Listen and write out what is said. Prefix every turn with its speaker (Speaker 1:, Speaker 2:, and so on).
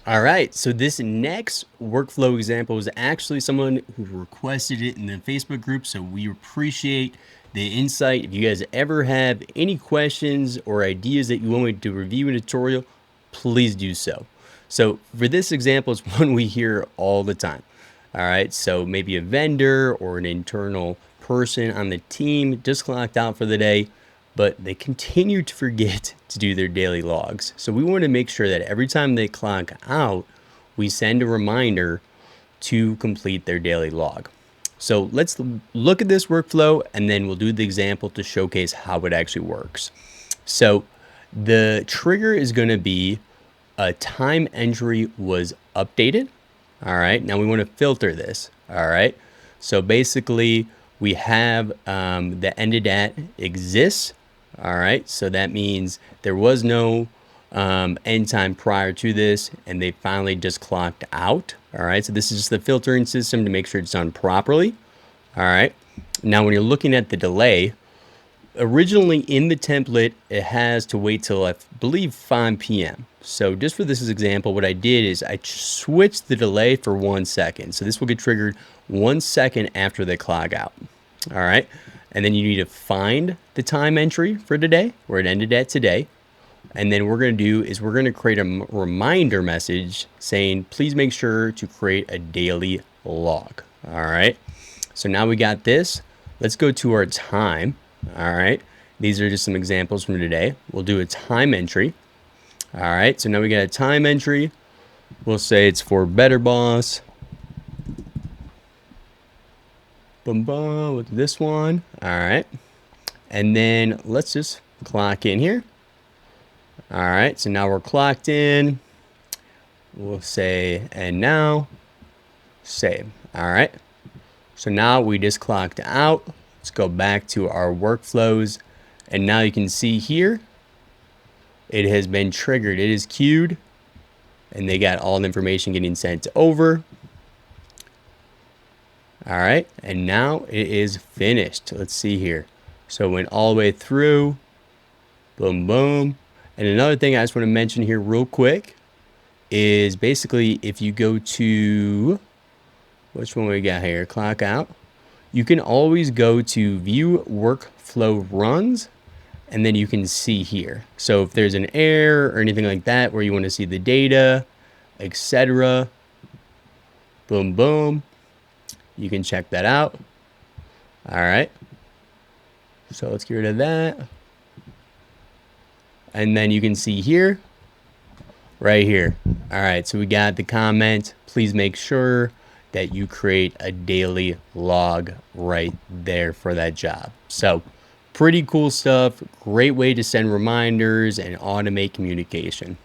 Speaker 1: All right, so this next workflow example is actually someone who requested it in the Facebook group, so we appreciate the insight. If you guys ever have any questions or ideas that you want me to review in a tutorial, please do so. So for this example, it's one we hear all the time. All right, so maybe a vendor or an internal person on the team just clocked out for the day, but they continue to forget to do their daily logs. So we want to make sure that every time they clock out, we send a reminder to complete their daily log. So let's look at this workflow and then we'll do the example to showcase how it actually works. So the trigger is going to be a time entry was updated. All right, now we want to filter this. All right, so basically we have the ended at exists. All right, so that means there was no end time prior to this and they finally just clocked out. All right, so this is just the filtering system to make sure it's done properly. All right, now when you're looking at the delay, originally in the template, it has to wait till I believe 5 p.m. So just for this example, what I did is I switched the delay for 1 second. So this will get triggered 1 second after they clock out. All right. And then you need to find the time entry for today, where it ended at today. And then what we're going to do is we're going to create a reminder message saying, please make sure to create a daily log. All right. So now we got this. Let's go to our time. All right. These are just some examples from today. We'll do a time entry. All right. So now we got a time entry. We'll say it's for Better Boss. Boom, boom, with this one. All right. And then let's just clock in here. All right. So now we're clocked in. We'll say, and now save. All right. So now we just clocked out. Let's go back to our workflows. And now you can see here, it has been triggered. It is queued and they got all the information getting sent over. All right, and now it is finished. Let's see here. So it went all the way through. Boom, boom. And another thing I just want to mention here real quick is basically if you go to, which one we got here? Clock out. You can always go to view workflow runs and then you can see here. So if there's an error or anything like that where you want to see the data, etc. Boom, boom. You can check that out. All right. So let's get rid of that. And then you can see here, right here. All right. So we got the comment. Please make sure that you create a daily log right there for that job. So pretty cool stuff. Great way to send reminders and automate communication.